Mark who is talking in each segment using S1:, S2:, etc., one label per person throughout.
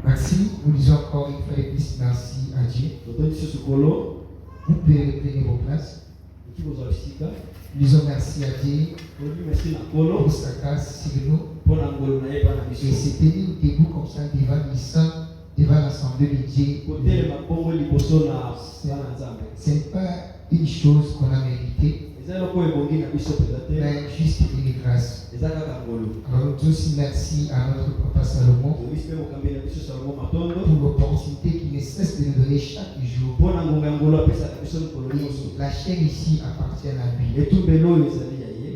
S1: Merci, nous disons encore une fois de plus merci à Dieu. Vous pouvez reprendre vos places. Nous disons merci à Dieu pour sa grâce sur nous. Et c'est tenir debout comme ça devant l'assemblée de Dieu. Ce n'est pas une chose qu'on a méritée, mais juste une grâce. Alors nous aussi merci à notre papa Salomon pour l'opportunité qu'il ne cesse de nous donner chaque jour. Et la chair ici appartient à lui.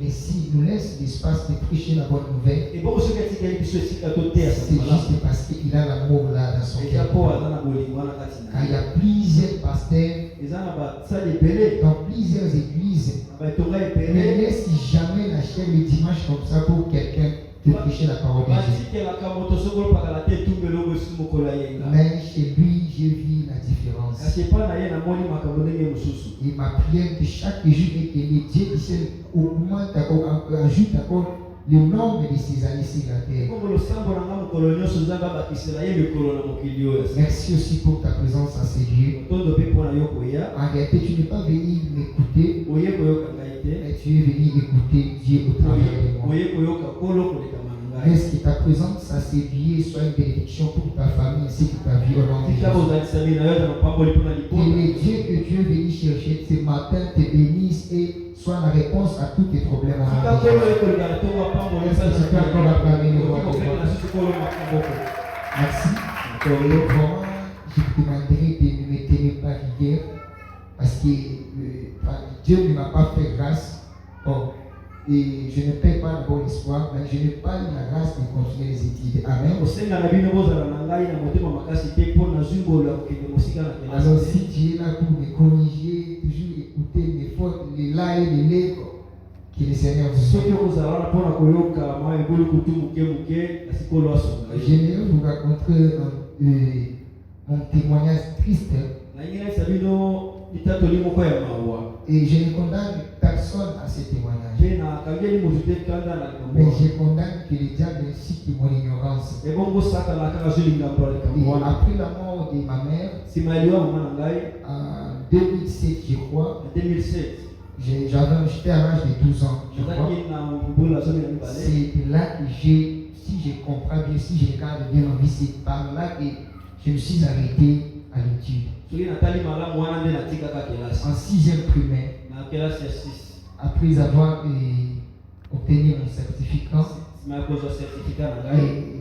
S1: Mais s'il nous laisse l'espace de prêcher la bonne nouvelle, c'est juste parce qu'il a l'amour là dans son cœur. Car il y a plusieurs pasteurs dans plusieurs églises, ne laisse jamais la chair le dimanche comme ça pour quelqu'un de prêcher la parole de Dieu. Mais chez lui, j'ai vu la différence. Et ma prière de chaque jour est que le Dieu du ciel augmente, ajoute encore le nombre de ses années sur la terre. Merci aussi pour ta présence à ces lieux. En réalité, tu n'es pas venu m'écouter, mais tu es venu écouter Dieu au travers de moi. Laisse que ta présence à ces lieux soit une bénédiction pour ta famille ainsi que ta vie au nom de Jésus. Que le Dieu que tu es venu chercher ce matin te bénisse et soit la réponse à tous tes problèmes au nom de Jésus. Est-ce que tu peux encore acclamer le roi de gloire? Merci. Vraiment, je te demanderai de ne me tenir pas rigueur parce que Dieu ne m'a pas fait grâce. Bon. Et je ne paie pas le bon espoir, mais je n'ai pas eu la grâce de continuer les études. Amen. Alors si tu es là pour me corriger, toujours écouter mes fautes, les là et les lèvres, que le Seigneur vous soit. J'aimerais vous raconter mon témoignage triste. Et je ne condamne personne à ce témoignage. Mais je condamne que le diable incite mon ignorance. Et après la mort de ma mère, en 2007, je crois, j'étais à l'âge de 12 ans, je crois. C'est là que si je comprends bien, si je regarde bien en vie, c'est par là que je me suis arrêté à l'étude. En 6e primaire, après avoir obtenu mon certificat,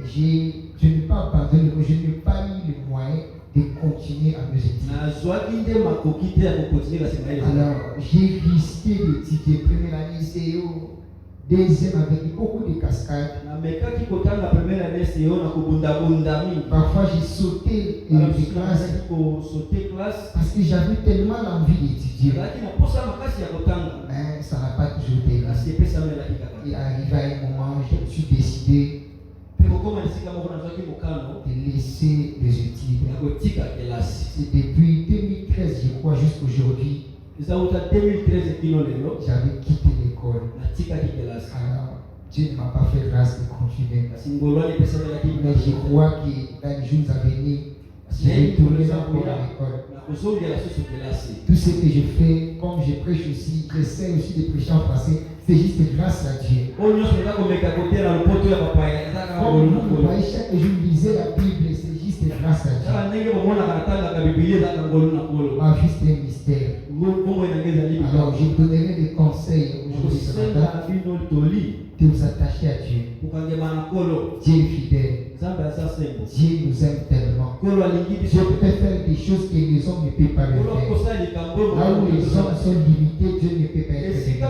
S1: je n'ai pas abandonné, je n'ai pas eu le moyen de continuer à mes études. Alors, j'ai risqué d'étudier première année CO, deuxième avec beaucoup de cascades. Parfois j'ai sauté de classe parce que j'avais tellement envie d'étudier. Mais ça n'a pas toujours été là. Et arrivé à un moment, je me suis décidé de laisser les études. C'est depuis 2013, je crois, jusqu'aujourd'hui. J'avais quitté l'école. Alors, Dieu ne m'a pas fait grâce de continuer. Mais je crois que dans les jours à venir, je vais retourner encore à l'école. Tout ce que je fais, comme je prêche aussi, j'essaie aussi de prêcher en français, c'est juste grâce à Dieu. Comme vous voyez, chaque jour, je lisais la Bible, c'est juste grâce à Dieu. Ma vie, c'est un mystère. Alors, je donnerai des conseils aujourd'hui ce matin de vous attacher à Dieu. Dieu est fidèle. Dieu nous aime tellement. Dieu peut faire des choses que les hommes ne peuvent pas le faire. Là où les hommes sont limités, Dieu ne peut pas être limité.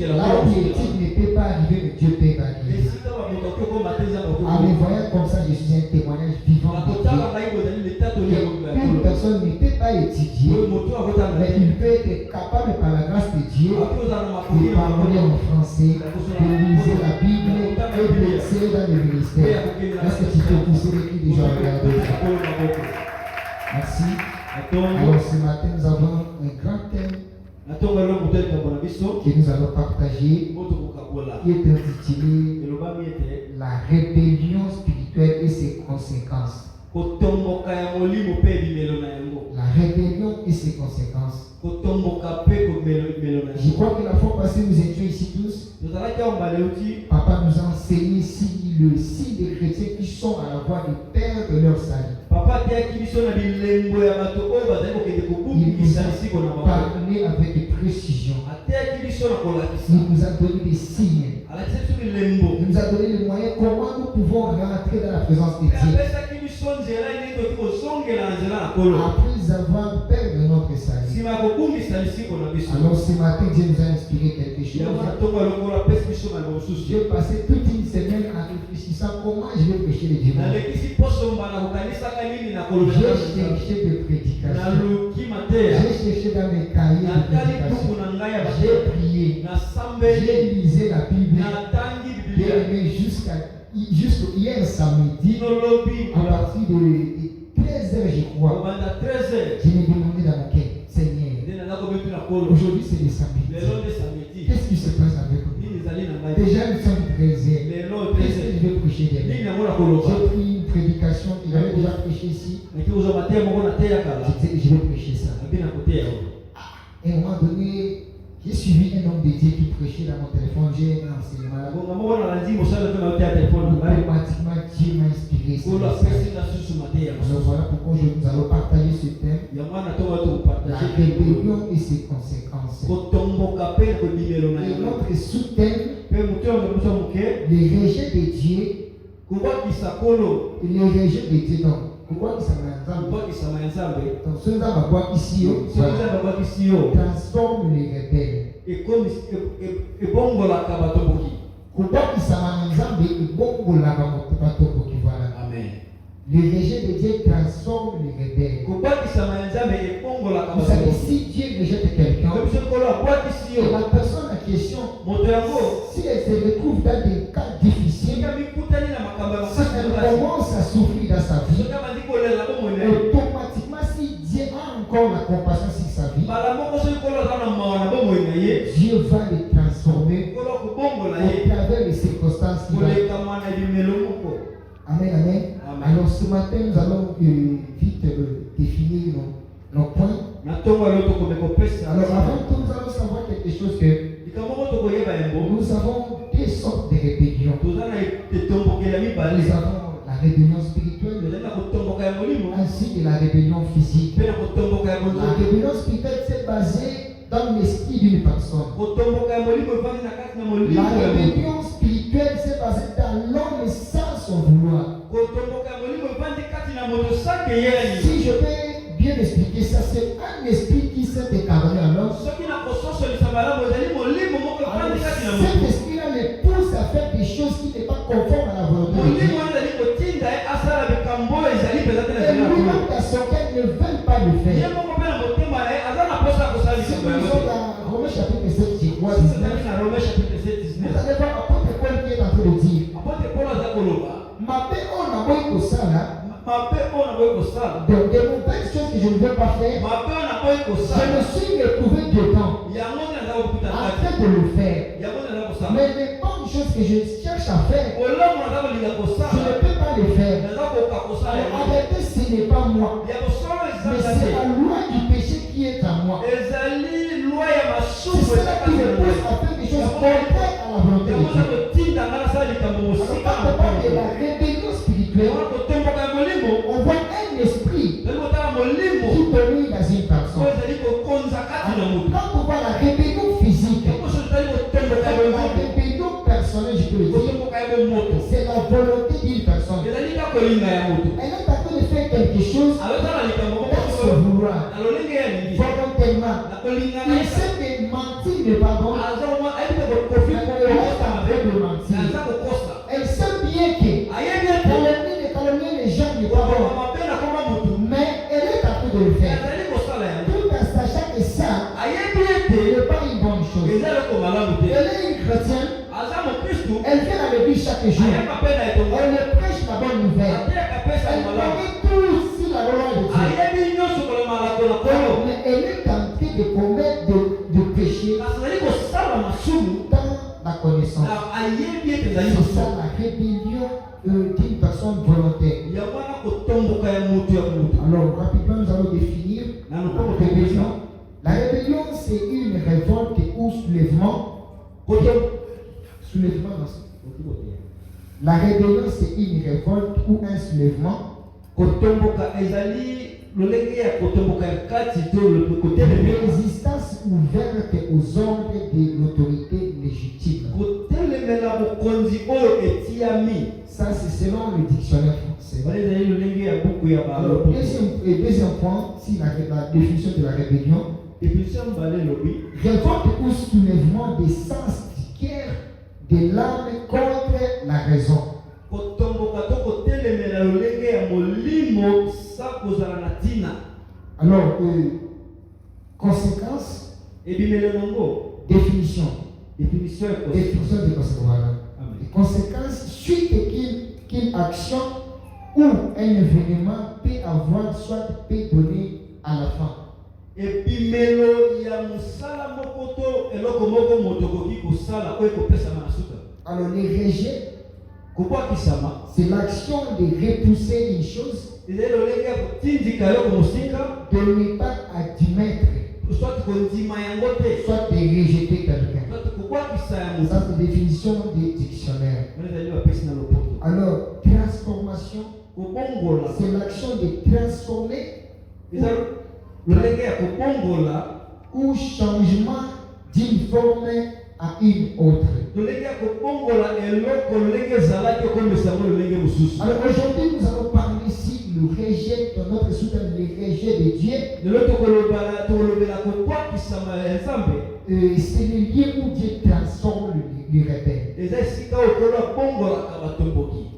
S1: Là où l'étude ne peut pas arriver, Dieu peut arriver. En me voyant comme ça, je suis un témoignage vivant de Dieu. Une personne ne peut pas étudier, mais il peut être capable par la grâce de Dieu de parler en français, de lire la Bible et de l'exceller dans le ministère. Est-ce que tu peux pousser les cris des gens à regarder ça? Merci. Alors ce matin, nous avons un grand thème que nous allons partager qui est intitulé La rébellion spirituelle
S2: terre et ses conséquences. La rébellion et ses conséquences. Je crois que la fois passée, nous étions ici tous. Papa nous a enseigné si des chrétiens qui sont à la voie de perdre leur salut. Il nous a parlé avec précision. Il nous a donné des signes. Il nous a donné les moyens comment nous pouvons rentrer dans la présence de Dieu. Après avoir perdu notre salut. Alors ce matin, Dieu nous a inspiré quelque chose. J'ai passé toute une semaine en réfléchissant comment je vais prêcher les dimanches. J'ai cherché des prédications. J'ai cherché dans mes cahiers de prédication. J'ai prié. J'ai lisé la Bible. J'ai aimé jusqu'à hier samedi, à partir de 13h, je crois. Je me demandais dans mon cœur, Seigneur, aujourd'hui c'est le samedi. Qu'est-ce qui se passe avec nous? Déjà nous sommes 13h. Qu'est-ce que je vais prêcher demain? J'ai pris une prédication, il avait déjà prêché ici. Je disais, je vais prêcher ça. Et à un moment donné, j'ai suivi un homme de Dieu qui prêchait dans mon téléphone. J'ai un enseignement. Automatiquement, Dieu m'a inspiré. Alors voilà pourquoi nous allons partager ce thème. La rébellion et ses conséquences. Et notre sous-thème, les rejets de Dieu. Les rejets de Dieu. Donc, pourquoi il transforme les rebelles. Amen. Les rejets de Dieu transforment les rebelles. Vous savez, si Dieu rejette quelqu'un, la personne en question, si elle se retrouve dans des cas difficiles, si elle commence à souffrir dans sa vie, automatiquement, si Dieu a encore la compassion sur sa vie, Dieu va le transformer au travers des circonstances qui vont. Amen, amen. Alors ce matin, nous allons vite définir nos points. Alors avant tout, nous allons savoir quelque chose que nous avons deux sortes de rébellions. Nous avons la rébellion spirituelle ainsi que la rébellion physique. La rébellion spirituelle c'est basé dans l'esprit d'une personne. La rébellion spirituelle c'est basé dans l'homme sans son vouloir. Si je peux bien expliquer ça, c'est un esprit qui s'est décarné à l'homme. Cet esprit-là le pousse à faire des choses qui n'est pas conformes à la volonté de Dieu. Et lui-même dans son cœur ne veut pas le faire. Si nous sommes dans Romains chapitre 7, je crois, 19, vous allez voir apôtre Paul qui est en train de dire donc des mauvaises choses que je ne veux pas faire, je me suis retrouvé dedans en train de le faire. Mais les bonnes choses que je cherche à faire, je ne peux pas les faire. En réalité, ce n'est pas moi, mais c'est la loi du péché qui est en moi. C'est cela qui me pousse à faire des choses contraires à la volonté de Dieu. Quand on parle de la rébellion spirituelle, on voit un esprit qui domine dans une personne. Quand on voit la rébellion physique, la rébellion personnelle, je peux le dire, c'est la volonté d'une personne. Elle est en train de faire quelque chose dans son vouloir, volontairement. Il sait que mentir n'est pas bon. Elle reste en train de mentir. Elle sait bien que calomnier les gens n'est pas bon. Mais elle est en train de le faire. Tout en sachant que ça n'est pas une bonne chose. Elle est une chrétienne. Elle vient à l'église chaque jour. Elle prêche la bonne nouvelle. Elle connaît tout sur la loi de Dieu. Mais elle est tentée de commettre de péché dans la connaissance. C'est ça la rébellion d'une personne personne volontaire. Alors, rapidement, nous allons définir la rébellion. La rébellion, c'est une révolte ou soulèvement. La rébellion, c'est une révolte ou un soulèvement. Résistance ouverte aux ordres de l'autorité légitime. Ça, c'est selon le dictionnaire français. Alors, deuxième point, si la définition de la rébellion. Révolte ou soulèvement des sens du cœur de l'âme contre la raison. Alors, conséquence, définition de conséquence. Conséquence, suite qu'une action ou un événement peut avoir, soit peut donner à la fin. Alors, les rejets, c'est l'action de repousser une chose, de ne pas admettre, soit de rejeter quelqu'un. Ça, c'est la définition du dictionnaire. Alors, transformation, c'est l'action de transformer ou changement d'une forme à une autre. Alors aujourd'hui, nous allons parler ici le rejet de notre soutien, le rejet de Dieu. C'est le lieu où Dieu transforme le rebelle.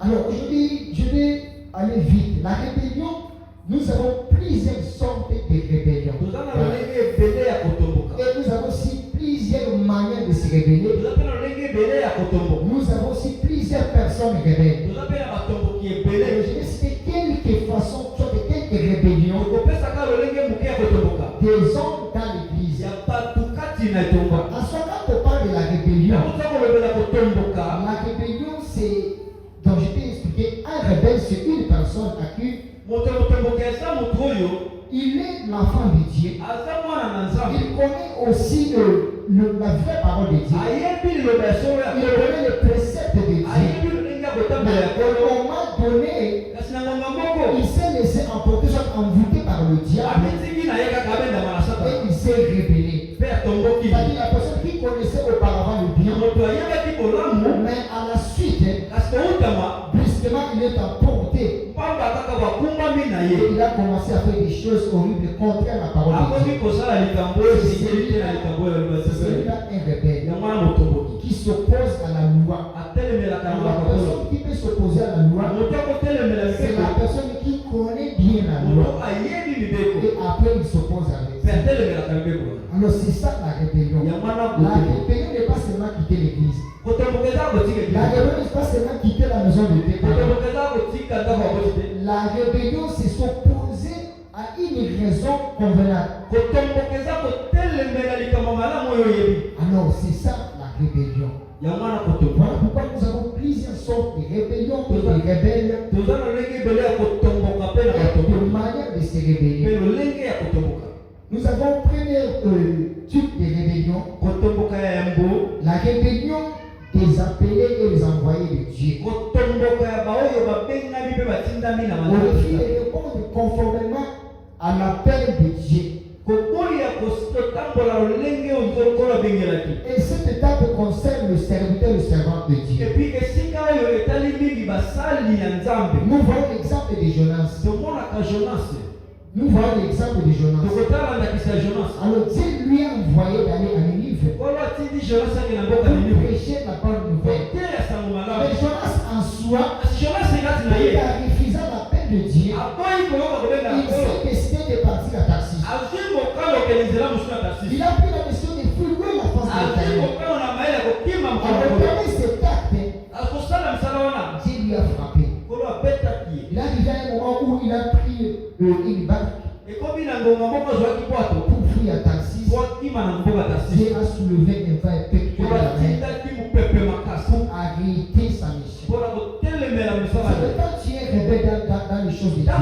S2: Alors aujourd'hui, je vais aller vite. La rébellion, nous avons plusieurs sortes de rébellions. Et nous avons aussi plusieurs manières de se rébeller. Nous avons aussi plusieurs personnes rebelles. Je vais citer quelques façons, soit de quelques rébellions des hommes dans l'église. En ce moment, quand on parle de la rébellion, c'est, donc je t'ai expliqué, un rebelle, c'est une personne à qui il est l'enfant de Dieu. Il connaît aussi la vraie parole de Dieu. Il connaît les préceptes de Dieu. Mais au moment donné, il s'est laissé emporter, soit envoûté par le diable. Et il s'est rébellé. C'est-à-dire la personne qui connaissait auparavant le bien, mais à la suite, brusquement, il est emporté. Et il a commencé à faire des choses horribles contre la parole de Dieu. C'est celui-là un rebelle qui s'oppose à la loi. La personne qui peut s'opposer à la loi, c'est la personne qui connaît bien la loi. Et après, il s'oppose à elle. Alors, c'est ça la rébellion. La rébellion n'est pas seulement quitter l'église. La rébellion n'est pas seulement quitter la maison de Dieu. La rébellion, c'est s'opposer à une raison convenable. Alors, c'est ça la rébellion. Voilà pourquoi nous avons plusieurs sortes de rébellions, de rebelles, de manière de se rébeller. Nous avons premier type de rébellion, la rébellion des appelés et les envoyés de Dieu. On refuse de répondre conformément à l'appel de Dieu. Et cette étape concerne le serviteur et le servant de Dieu. Nous voyons l'exemple de Jonas. Nous voyons l'exemple de Jonas. Alors Dieu lui a envoyé d'aller à Ninive pour prêcher la bonne nouvelle. Mais Jonas en soi, il a refusé l'appel de Dieu. Il s'est décidé de partir à Tarsis. Il a pris la mission de fouiller la face de l'Éternel. Alors pendant cet acte, Dieu lui a frappé. Il est arrivé à un moment où il a pris une barque pour fuir à Tarsis. Dieu a soulevé un vent effectué de la mer pour arrêter sa mission. C'est que quand tu es choses de Dieu,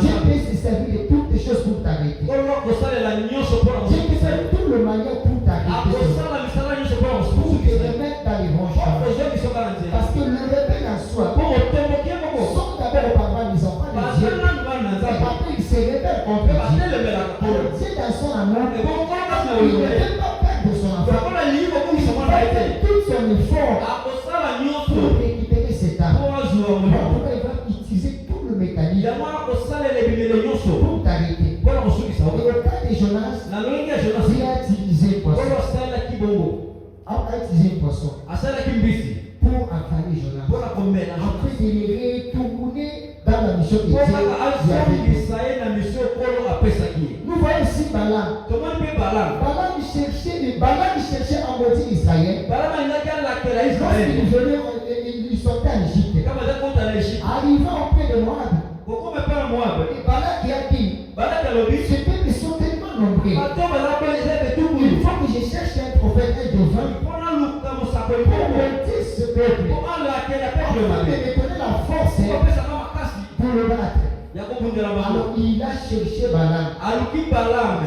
S2: Dieu peut se servir de toutes les choses pour t'arrêter. Dieu peut faire toute la manière pour t'arrêter, pour te remettre dans les bons chemins. Parce que le rebelle en soi sont d'abord auparavant les enfants de Dieu, et après ils se rebellent contre Dieu. Alors Dieu dans son amour, il ne peut pas perdre son enfant. Il va faire tout son effort pour récupérer cet âme. Pourquoi il va utiliser tout le mécanisme pour t'arrêter. Et au cas de Jonas, Dieu a utilisé un poisson. A utilisé un poisson pour affaler Jonas. Après de les retourner dans la mission de Dieu. Nous voyons ici Balaam. Balaam cherchait à maudire Israël. Lorsqu'il venait, il sortait en Égypte. Arrivant auprès de Moab. Et Balaam qui a dit, ces peuples sont tellement nombreux. Il faut que je cherche un prophète, un devin, pour monter ce peuple. Afin de me donner la force pour le battre. Alors il a cherché Balaam.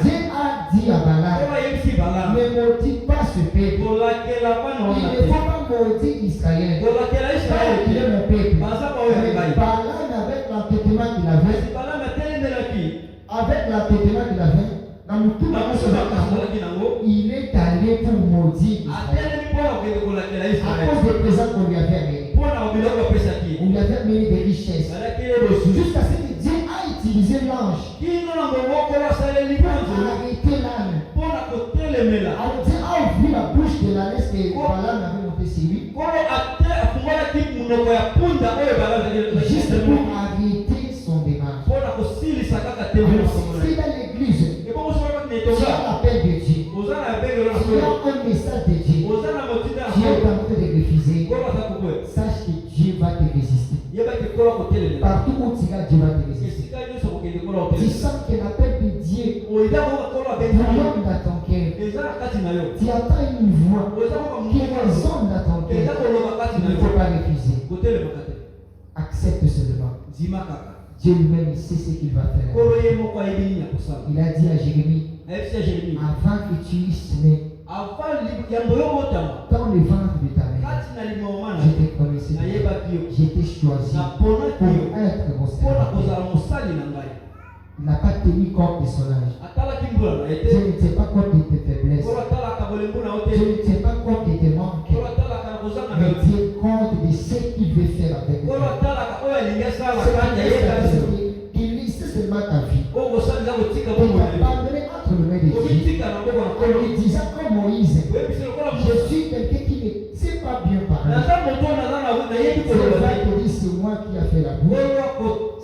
S2: Dieu a dit à Balaam, ne maudis pas ce peuple. Il ne faut pas maudire Israël. Il est mon peuple. Balaam, avec l'entêtement qu'il avait, il est allé pour maudire Israël. À cause des présents qu'on lui avait amenés. On lui avait amené des richesses. Jusqu'à ce que Dieu a utilisé l'ange pour arrêter l'âne. Alors Dieu a ouvert la bouche de l'âne que Balaam avait monté sur lui. Juste pour arrêter son démarche. Alors si dans l'église, tu as l'appel de Dieu, tu as un message de Dieu, tu es en train de refuser, sache que Dieu va te résister. Partout où tu vas, Dieu va te résister. Tu sens que l'appel de Dieu bouillonne dans ton cœur. Tu entends une voix qui résonne dans ton cœur. Il ne faut pas refuser. Accepte seulement. Dieu lui-même sait ce qu'il va faire. Il a dit à Jérémie, avant que tu eusses né dans le ventre de ta mère, je t'ai connaissé, je t'ai choisi pour être mon serviteur. Il n'a pas tenu compte de son âge. Dieu ne tient pas compte de tes faiblesses. Dieu ne tient pas compte de tes manques. Mais Dieu compte de ce qu'il veut faire avec toi. Il laisse seulement ta vie. Il t'a abandonné entre les mains de Dieu. En lui disant comme Moïse, je suis quelqu'un qui ne sait pas bien parler. C'est vrai que dit, c'est moi qui a fait la bouche.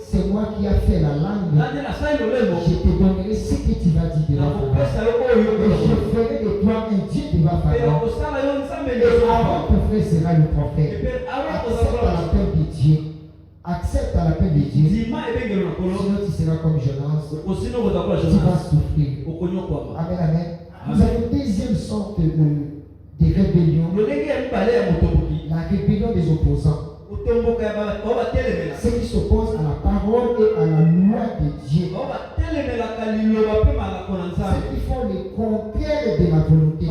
S2: C'est moi qui a fait la langue. Je te donnerai ce que tu vas dire devant Pharaon. Et je ferai de toi un Dieu devant Pharaon. Et Aaron, ton frère, sera le prophète. Accepte l'appel de Dieu. Accepte l'appel de Dieu. Sinon tu seras comme Jonas. Tu vas souffrir. Amen, amen. Nous avons une deuxième sorte de rébellion. La rébellion des opposants. Ceux qui s'opposent à la parole et à la loi de Dieu. Ceux qui font le contraire de la volonté.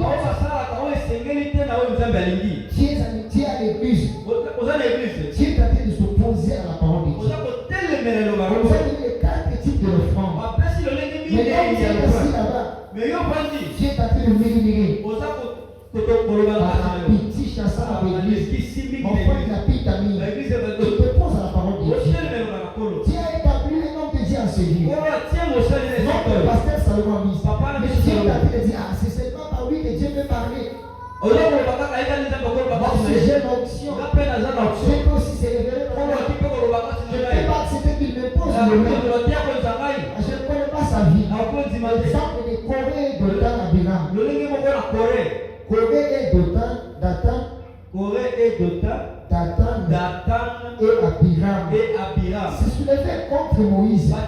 S2: Dieu est à l'église. Dieu est en train de s'opposer à la parole de Dieu. Vous avez les 4 types de offrandes. Mais là, vous êtes assis là-bas. Dieu est en train de murmurer. Petit chasseur à l'église. Mon frère, il a pris ta mine. Il te pose à la parole de Dieu. Dieu a établi le nom de Dieu en ce lieu. Notre pasteur Salomon a mis. Mais Dieu est en train de dire, c'est seulement par lui que Dieu peut parler. Parce que j'ai l'onction. Je peux aussi se révéler. Je ne peux pas accepter qu'il me pose le nom. Je ne connais pas sa vie. Exemple de Corée et Dothan à Biram. Corée et Dathan et Abiram. C'est soulevé contre Moïse. Dans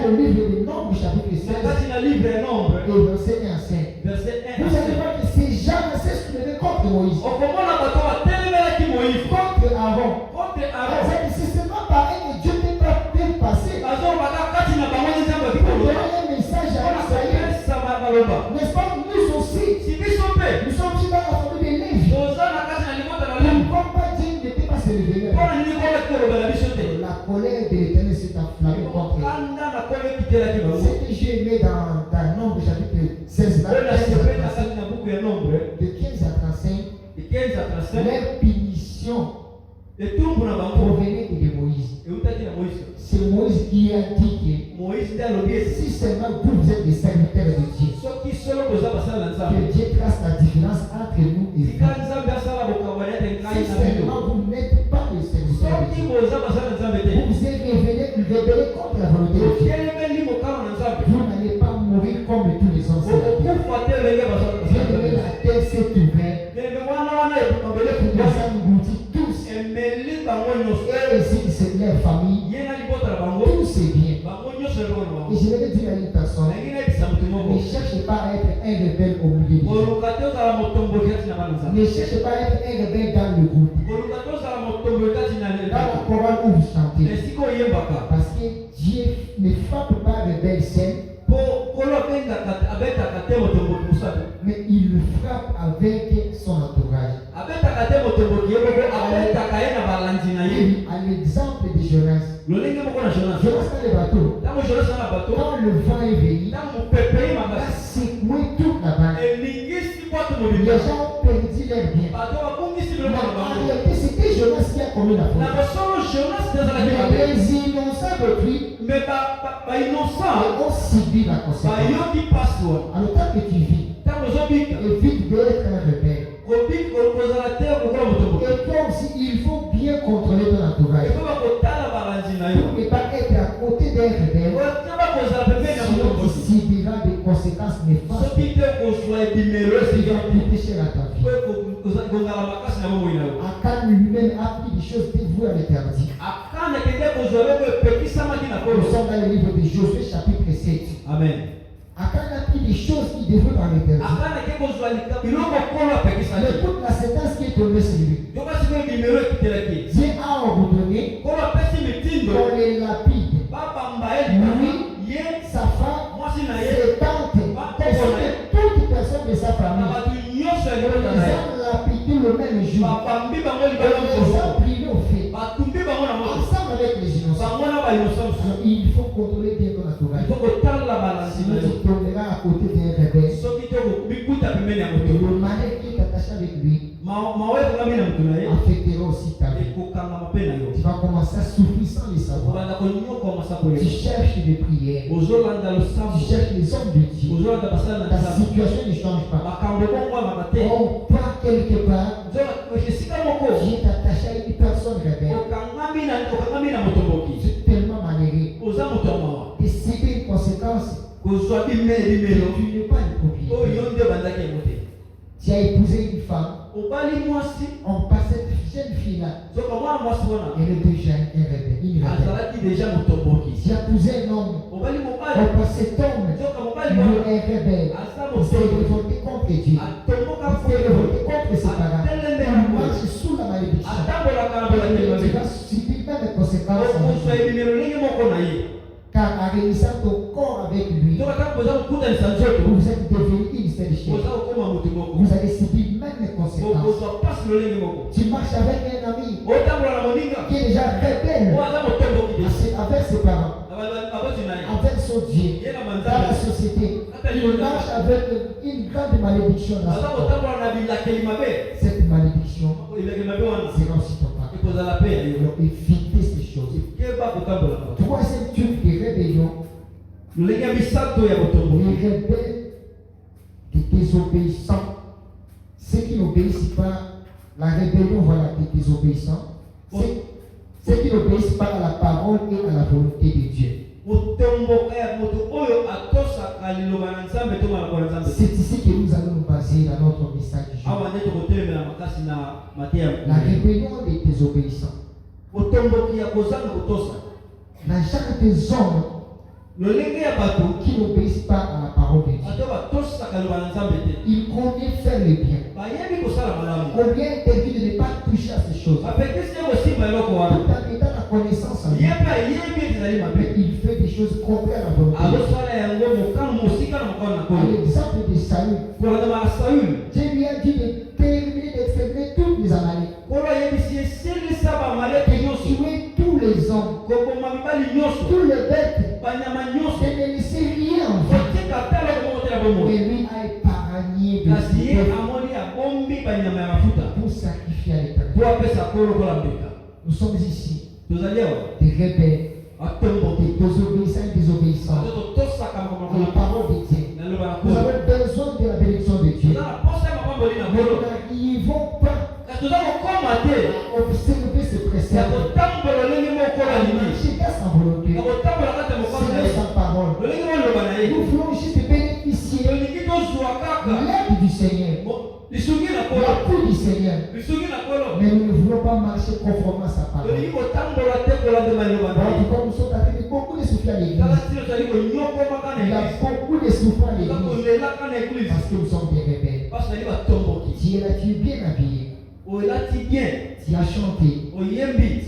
S2: le livre de Nombres, chapitre 16, et verset 1 à 5. Vous savez pas que ces gens s'est soulevé contre Moïse. Contre Aaron. C'est seulement par s'est révélé. La colère de l'Éternel s'est enflammée contre eux. Ce que j'ai aimé dans Nombre chapitre 16, là, de 15 à 35, leur punition provenait de Moïse. C'est Moïse qui a dit que si seulement vous êtes des serviteurs de Dieu, que Dieu trace la différence entre nous et vous. Si seulement vous n'êtes pas des serviteurs de Dieu, vous vous êtes rebellés contre la volonté de Dieu. Vous n'allez pas mourir comme tous les hommes sur la terre. La terre s'est ouverte. Nous avons goûté tous. Et ici, c'est leur famille. Tout c'est bien. Et je vais dire à une personne, ne cherchez pas à être un rebelle au milieu des gens. Ne cherchez pas à être un rebelle dans le groupe. Dans la chorale où vous chantez. Parce que Dieu ne frappe pas les rebelles seuls, mais il le frappe avec son entourage. À l'exemple de Jonas. Jonas dans le bateau. Quand le vent est venu, il a secoué toute la barque. Les gens ont perdu leur bien. En réalité, c'était Jonas qui a commis la faute. Mais les innocents d'autrui ont subi la conséquence. Alors, tant que tu vis, évite d'être un rebelle. Et toi aussi, il faut bien contrôler ton entourage. Pour ne pas être à côté d'un rebelle, sinon tu subiras des conséquences néfastes qui vont coûter cher à ta vie. Akan lui-même a pris des choses dévouées à l'interdit. Nous sommes dans le livre de Josué chapitre 7.
S1: Amen.
S2: Akan a pris des choses qui dévouent à l'interdit. Mais toute la sentence qui est tombée sur lui, Dieu a ordonné qu'on les lapide. Lui, sa femme, ses tantes, toute personne de sa famille. Ils ont lapidé le même jour. On les a brûlés au feu. Ensemble avec les innocents. Alors, il faut contrôler bien ton entourage. Sinon, tu tomberas à côté d'un rebelle. Et le malheur qui est attaché avec lui affectera aussi ta vie. Tu vas commencer à souffrir sans le savoir. Tu cherches des prières. Tu cherches les hommes de Dieu. Ta situation ne change pas. On part quelque part. Dieu est attaché à une personne rebelle. C'est tellement malheureux. Et c'est une conséquence. Tu n'es pas une propriété. Tu as épousé une femme. On passe cette jeune fille-là. Elle est déjà un rebelle. Tu as épousé un homme. On passe cet homme. Il est rebelle. Il s'est révolté contre Dieu. Il s'est révolté contre ses parents. Il marche sous la malédiction. Tu vas subir même les conséquences. Car en réunissant ton corps avec lui, vous êtes devenu une seule chair. Vous allez subir même les conséquences. Tu marches avec un ami qui est déjà rebelle avec ses parents, avec son Dieu, dans la société. Il marche avec une grande malédiction. Cette malédiction sera aussi ton part. Évitez ces choses. Troisième type de rébellion, les rebelles des désobéissants. Ceux qui n'obéissent pas, la rébellion, voilà, des désobéissants. Ceux qui n'obéissent pas à la parole et à la volonté de Dieu. C'est ici que nous allons nous baser dans notre message du jour. La rébellion des désobéissants. Dans chaque des hommes qui n'obéissent pas à la parole de Dieu, il convient de faire le bien. Combien interdit de ne pas toucher à ces choses. Tout en étant la connaissance en lui. Mais il fait des choses contraires à la volonté de Dieu. À l'exemple de Saül, Dieu lui a dit de terminer d'exterminer toutes les Amaleks. les hommes, tous les bêtes, et ne laissez rien en vie. Mais lui a épargné de ses bêtes pour sacrifier à l'éternel. Nous sommes ici, des rebelles, des désobéissants et désobéissants à la parole de Dieu. Nous avons besoin de la bénédiction de Dieu. Mais nous n'arrivons pas à observer ce précepte. Marcher dans sa volonté, c'est sa parole. Nous voulons juste bénéficier de l'aide du Seigneur, l'appui du Seigneur. Mais nous ne voulons pas marcher conformément à sa parole. Pourquoi nous sommes arrivés beaucoup de souffler à l'église? Il y a beaucoup de souffrants à l'église parce que nous sommes des rebelles. Tu es là, tu es bien habillé. Tu as chanté. Tu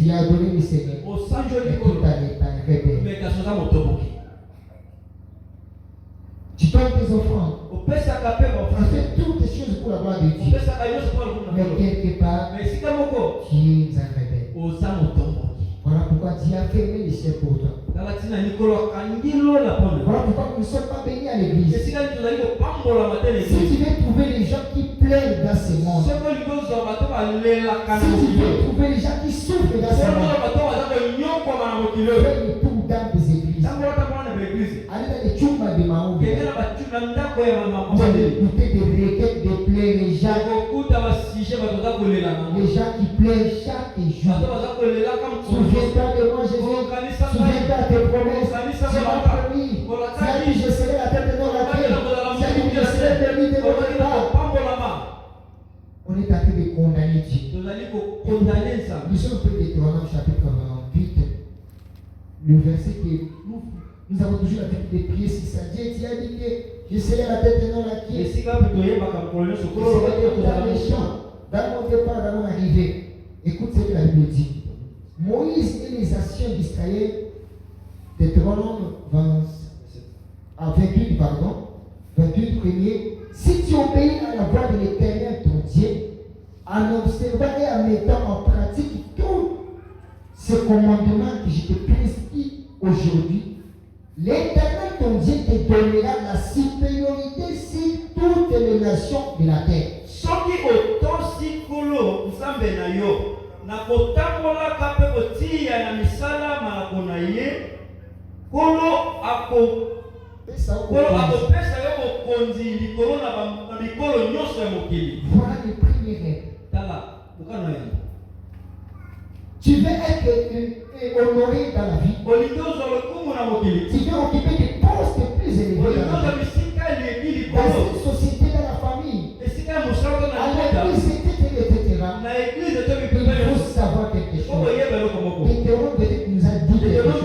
S2: as adoré le Seigneur. Mais tout à l'état rebelle. Tu donnes tes offrandes. Tu fais toutes les choses pour la gloire de Dieu. Mais quelque part, tu es un rebelle. Voilà pourquoi Dieu a fermé les cieux pour toi. Voilà pourquoi nous ne sommes pas bénis à l'église. Si tu veux trouver les gens qui pleurent dans ce monde, si tu veux trouver les gens qui souffrent dans ce monde, fais le tour dans des églises. Allez dans les tchoumas de Mahomet. Vous allez écouter des requêtes, des plaies, les gens qui pleurent chaque jour. Souviens-toi de moi, Jésus. Souviens-toi de tes promesses. Tu m'as promis. Tu as dit, je serai la tête de nos laquelle. Tu as dit, je serai béni de nos repas. On est en train de condamner Dieu. Nous sommes au Deutéronome chapitre 28. Le verset que nous avons toujours l'habitude de prier sur ça. Dieu, tu as dit que je serai la tête de nos laquelle. Je serai dans les champs, dans mon départ, dans mon arrivée. Écoute ce que la Bible dit. Moïse et les anciens d'Israël, Deutéronome 28 premier. Si tu obéis à la voix de l'Éternel ton Dieu, en observant et en mettant en pratique tous ces commandements que je te prescris aujourd'hui, l'Éternel ton Dieu te donnera la supériorité sur toutes les nations de la terre.
S1: Na kotambola kape kotia na misala malakona ye kolo pesa yo konzi likolo na mikolo nyonso ya mokili.
S2: Voilà le premier rêve.
S1: Tala ukana ya
S2: tu veux être honoré dans la vie. Tu veux occuper des postes plus élevés dans la vie. Dans une société, dans la famille, à l'église, etc. Il faut savoir quelque chose. Deutéronome peut-être nous a dit quelque chose.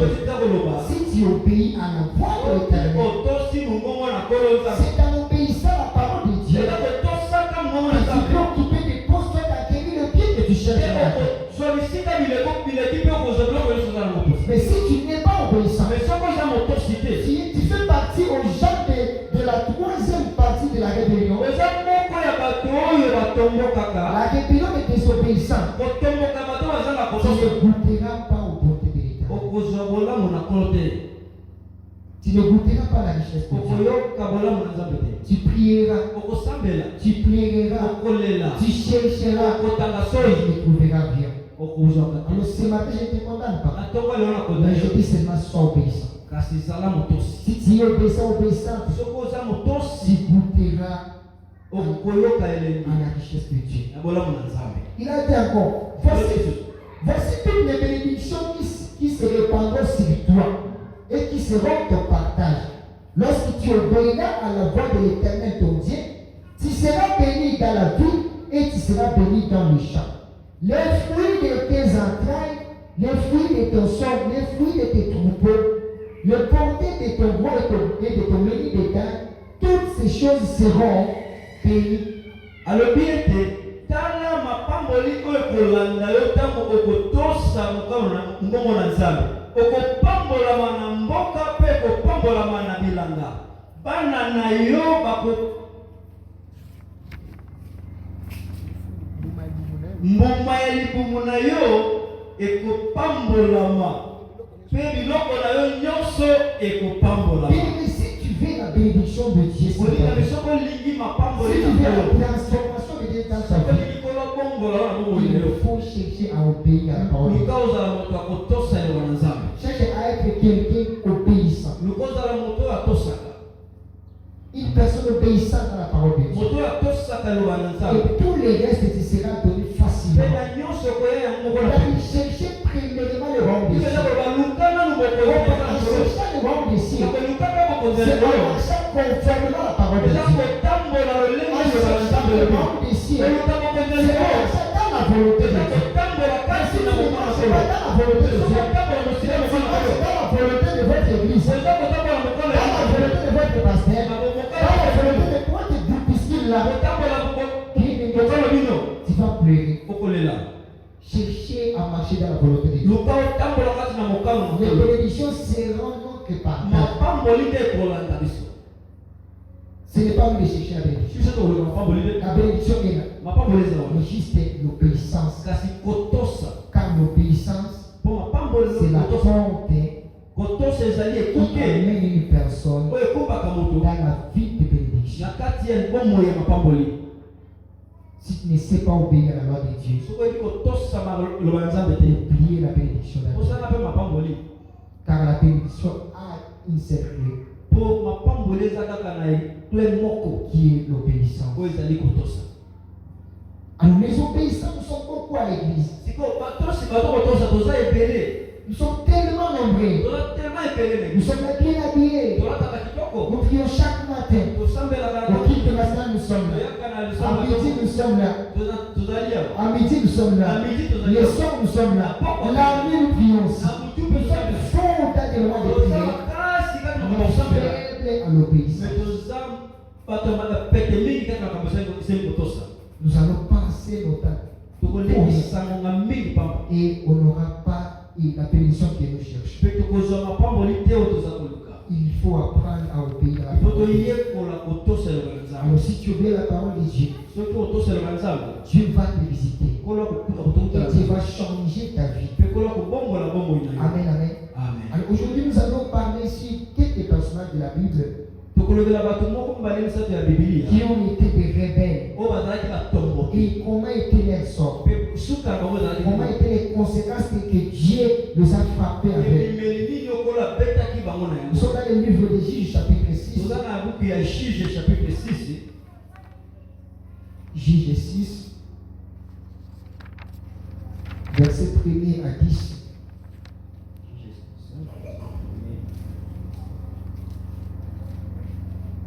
S2: Si tu obéis à la voix de l'Éternel, c'est en obéissant à la parole de Dieu que tu peux occuper des postes et acquérir le bien que tu cherches à la terre. Mais si tu n'es pas obéissant, tu fais partie aux gens de la troisième partie de la rébellion. La rébellion est désobéissante. Tu ne goûteras pas aux bontés de l'Éternel. Tu ne goûteras pas la richesse de Dieu. Tu prieras. Tu plairas. Tu chercheras. Tu ne trouveras bien. Alors ce matin, je ne te condamne pas. Mais je dis seulement sois obéissant. Si tu es obéissant, tu goûteras à la richesse de Dieu. Il a dit encore, voici toutes les bénédictions qui se répandront sur toi et qui seront ton partage. Lorsque tu obéiras à la voix de l'Éternel ton Dieu, tu seras béni dans la vie et tu seras béni dans le champ. Les fruits de tes entrailles, les fruits de ton sol, les fruits de tes troupeaux, le porté de ton bois et de ton menu bétail, toutes ces choses seront bénies.
S1: Alors bien que tala mapamboli kolanda yo tango okotosa mbongo na Nzambe okopambola mana mboka pe okopambola mana bilanga bana na yo bako mbuma ya libumu na yo ekopambolama. Pe biloko na yo nyonso ekopambolama.
S2: Bien, si tu veux la bénédiction de Dieu, si tu veux la transformation de Dieu dans ta vie, il faut chercher à obéir à la parole de Dieu. Cherche à être quelqu'un obéissant. Une personne obéissante à la parole de Dieu. Et tout le reste te sera donné facilement. Cherchez premièrement le royaume de Dieu. En cherchant le royaume de Dieu, c'est en marchant conformément à la parole de Dieu. En cherchant le royaume de Dieu, c'est en marchant dans la volonté de Dieu. Si tu ne marches pas dans la volonté de Dieu, si tu marches dans la volonté de votre église, dans la volonté de votre pasteur, dans la volonté de votre groupuscule là, tu vas pleurer. Cherchez à marcher dans la volonté de Dieu. Les bénédictions seront non que par terre. Ce n'est pas nous de chercher la bénédiction. La bénédiction est là. Mais juste l'obéissance. Car l'obéissance, c'est la porte qui amène une personne dans la vie de bénédiction. Si tu ne sais pas obéir à la loi de Dieu, oubliez la bénédiction d'Adieu. Car la bénédiction a une seule clé, qui est l'obéissance. Alors les obéissants, nous sommes beaucoup à l'église. Nous sommes tellement nombreux. Nous sommes bien habillés. Nous prions chaque matin. Au culte national, nous sommes là. À midi, nous sommes là. À midi, nous sommes là. Le soir, nous sommes là. La nuit, nous prions aussi. Nous sommes fondamentalement de prier. Nous sommes faibles à l'obéissance. Nous allons passer notre temps. Et on n'aura pas la bénédiction que nous cherchons. Il faut apprendre à obéir à la parole de Dieu. Alors si tu obéis à la parole de Dieu, Dieu va te visiter. Et Dieu va changer ta vie. Amen, amen. Alors aujourd'hui nous allons parler sur quelques personnages de la Bible qui ont été des rebelles. Et comment étaient leurs sorts? Comment étaient les conséquences que Dieu les a frappés avec? Nous sommes dans le livre de Juges chapitre 6. Juges 6, verset 1er à 10.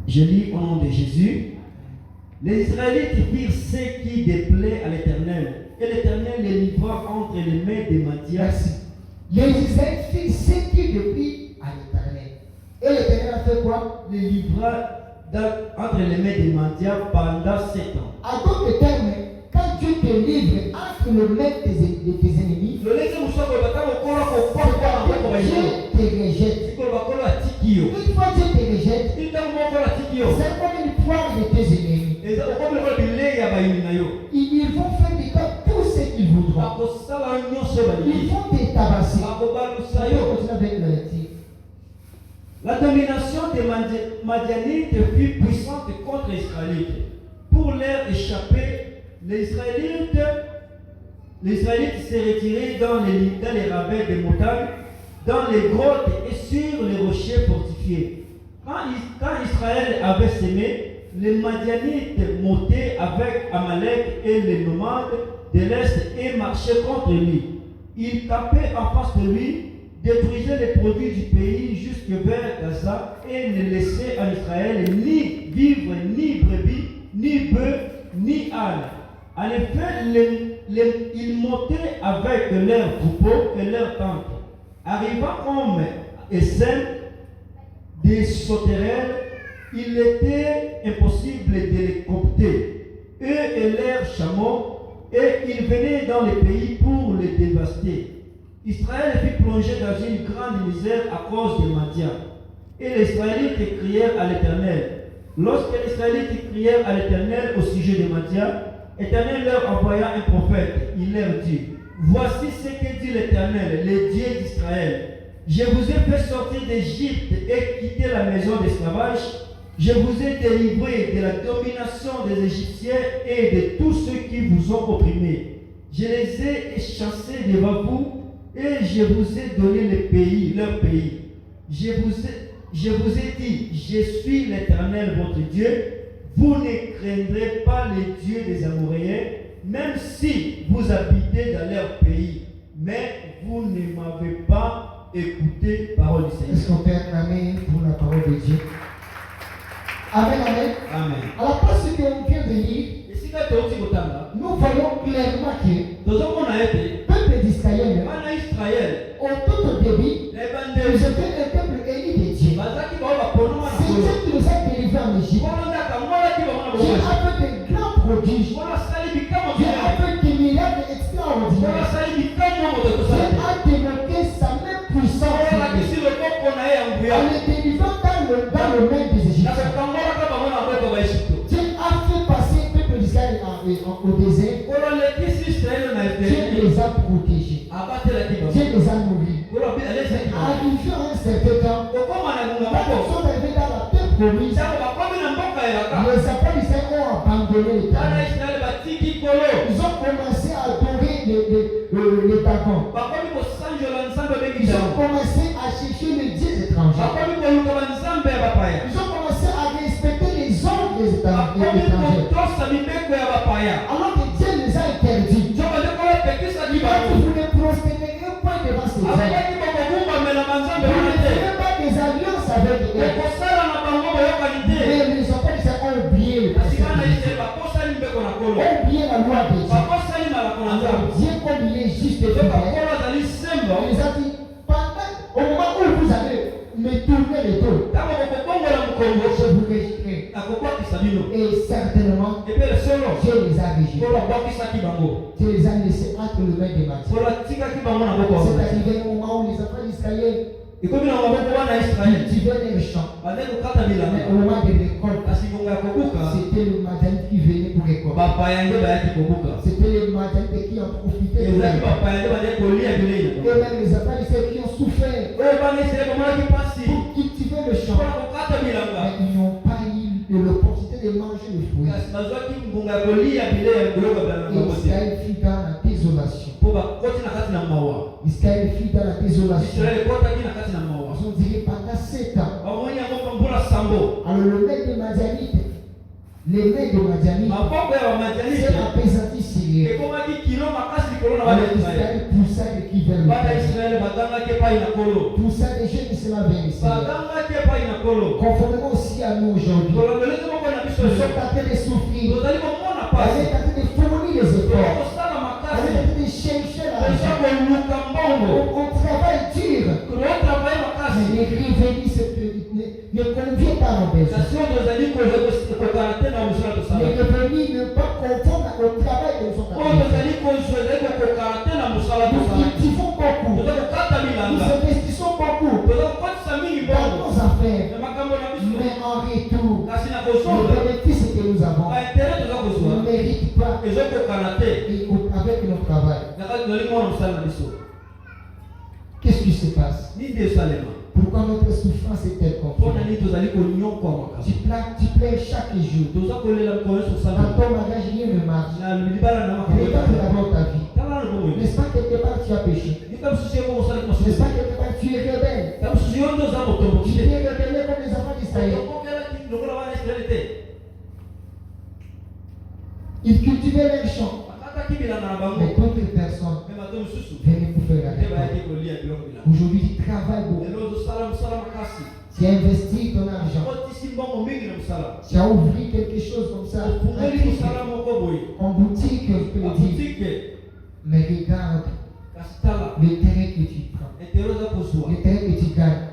S1: Je lis au nom de Jésus. Les Israélites firent ce qui déplaît à l'Éternel, et l'Éternel les livra entre les mains des Madian.
S2: Merci. Les Israélites firent ce qui déplaît à l'Éternel. Et l'Éternel a fait quoi?
S1: Les livra entre les mains des Madian pendant 7 ans.
S2: À d'autres termes, quand Dieu te livre entre les mains de tes ennemis, Dieu te rejette. Une fois Dieu te rejette, c'est comme une poire de tes ennemis. Ils vont faire de toi tout ce qu'ils voudront. Ils vont te tabasser.
S1: La domination des Madianites fut puissante contre les Israélites. Pour leur échapper, les Israélites se retiraient dans les ravins des montagnes, dans les grottes et sur les rochers fortifiés. Quand Israël avait semé, les Madianites montaient avec Amalek et les nomades de l'Est et marchaient contre lui. Ils tapaient en face de lui, détruisaient les produits du pays jusque vers Gaza et ne laissaient en Israël ni vivre, ni brebis, ni bœufs, ni ânes. En effet, ils montaient avec leurs troupeaux et leurs tentes. Arrivant comme essaim des sauterelles, il était impossible de les compter, eux et leurs chameaux, et ils venaient dans les pays pour les dévaster. Israël fut plongé dans une grande misère à cause des Madian. Et les Israélites crièrent à l'Éternel. Lorsque les Israélites crièrent à l'Éternel au sujet des Madian, l'Éternel leur envoya un prophète. Il leur dit: voici ce que dit l'Éternel, le Dieu d'Israël. Je vous ai fait sortir d'Égypte et quitter la maison d'esclavage. Je vous ai délivré de la domination des Égyptiens et de tous ceux qui vous ont opprimés. Je les ai chassés devant vous et je vous ai donné le pays, leur pays. Je vous ai dit, je suis l'Éternel votre Dieu. Vous ne craindrez pas les dieux des Amoréens, même si vous habitez dans leur pays. Mais vous ne m'avez pas écouté, parole du Seigneur.
S2: Est-ce qu'on peut acclamer pour la parole de Dieu? Amen, amen.
S1: Amen.
S2: Alors, parce qu'on vient de lire, nous voyons clairement que le peuple d'Israël, au tout début, ils étaient un peuple élu de Dieu. C'est Dieu qui nous a délivrés en Égypte. Dieu a fait de grands prodiges. Dieu a fait des miracles extraordinaires. Dieu a démontré sa même puissance en les délivrant dans le main des Égyptiens. Dieu a fait passer le peuple d'Israël au désert. Dieu les a protégés. Dieu les a nourris. Arrivé à un certain temps, quand ils sont arrivés dans la terre promise, les enfants d'Israël ont abandonné l'Éternel. Ils ont commencé à adorer les dragons. Ils ont commencé à chercher les dieux étrangers. Ils ont commencé à respecter les ordres des étrangers. Alors que Dieu les a interdits. Vous ne prospérerez pas devant ces hommes. Vous ne ferez pas des alliances avec eux. Mais les enfants d'Israël ont oublié le passé. Ont oublié la loi de Dieu. Alors Dieu, comme il est juste et fidèle, il les a dit, au moment où vous allez me tourner le dos, je vous rejetterai. Et certainement, Dieu les a rejetés. Dieu les a laissés entre le main des mains. C'est arrivé au moment où les enfants d'Israël cultivaient les champs. Mais au moment de récolte, c'était le Madianite qui venait pour récolter. C'était les Madianites qui en profitaient. Et même les enfants d'Israël qui ont souffert pour cultiver le champ. Mais ils n'ont pas eu l'opportunité de manger le fruit. Et Israël fut dans la désolation. Israël fut dans la désolation. On dirait pendant 7 ans. Alors le maître de Madianite, les maîtres de Madianite, c'est apaisanti sérieux. Alors Israël poussa les qui vers le pays. Poussa les jeunes Israéliens vers le Seigneur. Conformément aussi à nous aujourd'hui. Nous sommes en train de souffrir. On est en train de fournir les efforts. On est en train de chercher l'argent. On travaille dur. Mais les revenus ne conviennent pas à nos besoins. Les revenus ne sont pas conformes au travail que nous sommes en train de faire. Nous cultivons beaucoup. Nous investissons beaucoup dans nos affaires. Mais en retour, le bénéfice que nous avons ne mérite pas avec notre travail. Qu'est-ce qui se passe? Pourquoi notre souffrance est-elle comme ça? Tu plais chaque jour. Dans ton mariage, rien ne marche. Regarde d'abord ta vie. N'est-ce pas quelque part tu as péché? N'est-ce pas quelque part tu es rebelle? Tu es rebelle comme les enfants d'Israël. Ils cultivaient leurs champs. Mais d'autres personnes venaient pour faire la récolte. Aujourd'hui, tu travailles beaucoup. Tu as investi ton argent. Tu as ouvert quelque chose comme ça. En boutique, je peux le dire. Mais regarde le terrain que tu prends. Le terrain que tu gagnes.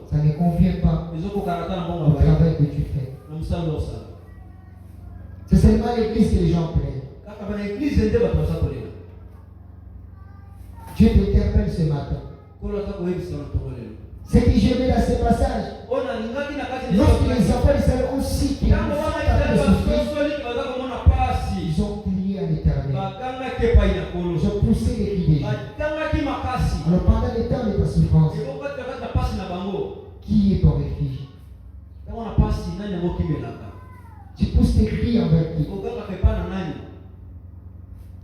S2: Ça ne convient pas au travail que tu fais. C'est seulement l'église que les gens prennent. Dieu t'interpelle ce matin. Ce que je mets dans ce passage, lorsque les enfants d'Israël ont cité, ils ont prié à l'Éternel. Ils ont poussé Alors pendant le temps de ta souffrance, qui est ton refuge? Tu pousses tes cris envers qui?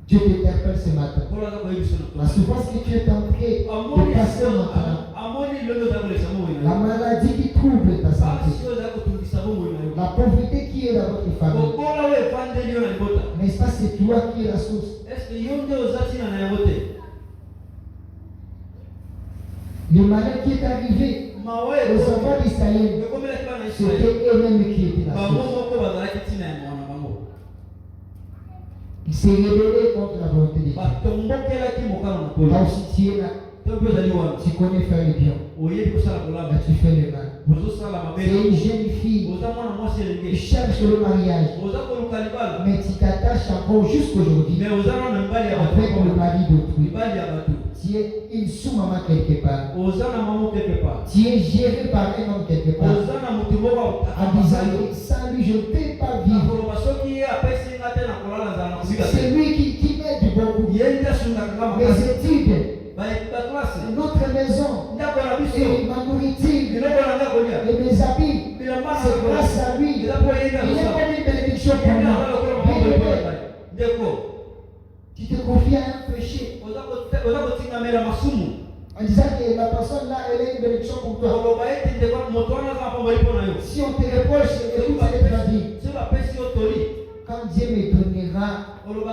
S2: Dieu t'interpelle ce matin. La souffrance que tu es en train de passer maintenant, la maladie qui trouble ta santé, la pauvreté qui est dans votre famille, n'est-ce pas c'est toi qui es la source? Le malheur qui est arrivé aux enfants d'Israël, c'était eux-mêmes qui étaient la source. Ils s'est rebellé contre la volonté de Dieu. Là aussi tu es là. Tu connais faire le bien. Là tu fais le mal. C'est une jeune fille qui cherche le mariage. Mais tu t'attaches encore jusqu'aujourd'hui avec le mari d'autrui. Tu es une sous-maman quelque part. Tu es géré par un homme quelque part. En disant que sans lui je ne peux pas vivre. C'est lui qui met du bon goût. Les études, notre maison, et ma nourriture, et mes habits, c'est grâce à lui. Il est comme une bénédiction pour moi. Tu te confies à un péché en disant que la personne là, elle est une bénédiction pour toi. Si on te reproche, écoute ce que tu as dit. Quand Dieu me donnera mon homme à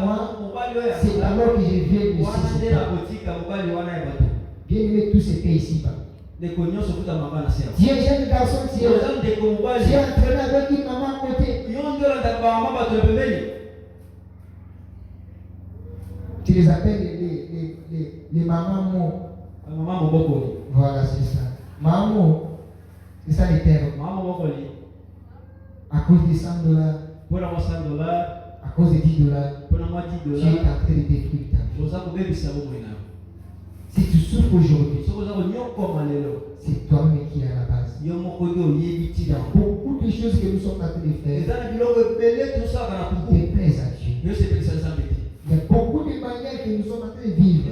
S2: moi, c'est alors que je viens de susciter. Bien aimé, tous ces pays ici-bas. Tu es jeune garçon, tu es entraîné avec une maman à côté. Tu les appelles les mamans mots. Voilà, c'est ça. Maman, c'est ça les termes. À cause de $100, à cause de $10, tu es en train de détruire ta vie. Si tu souffres aujourd'hui, c'est toi-même qui es à la base. Il y a beaucoup de choses que nous sommes en train de faire qui déplaisent à Dieu. Il y a beaucoup de manières que nous sommes en train de vivre qui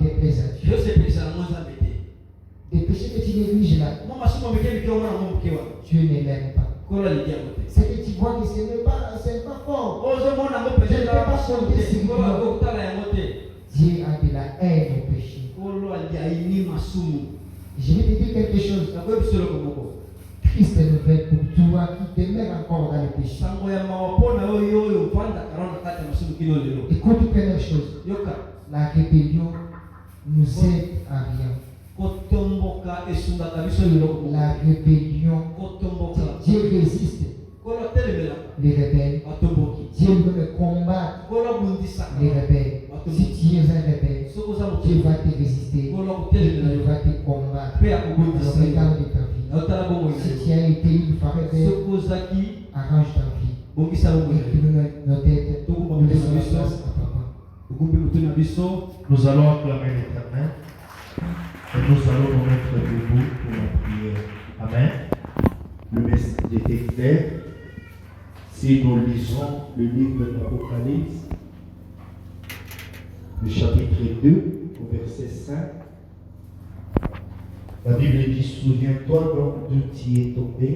S2: déplaisent à Dieu. Des péchés que tu négliges là, Dieu ne l'aime pas. C'est que tu vois que ce n'est pas fort. Je ne peux pas compter sur toi. Dieu a de la haine au péché. Je vais te dire quelque chose. Triste nouvelle pour toi qui demeure encore dans le péché. Écoute première chose. La rébellion nous aide à rien. La rébellion, Dieu résiste les rebelles. Dieu veut combattre les rebelles. Si tu es un rebelle, Dieu va te résister. Il va te combattre dans le temps de ta vie. Si tu as été une fois rebelle, arrange ta vie. Incline nos têtes, nous laissons la place à papa.
S3: Nous allons acclamer l'Éternel et nous allons nous mettre debout pour la prière. Amen. Le message était clair. Si nous lisons le livre de l'Apocalypse, le chapitre 2, au verset 5, la Bible dit: souviens-toi donc d'où tu es tombé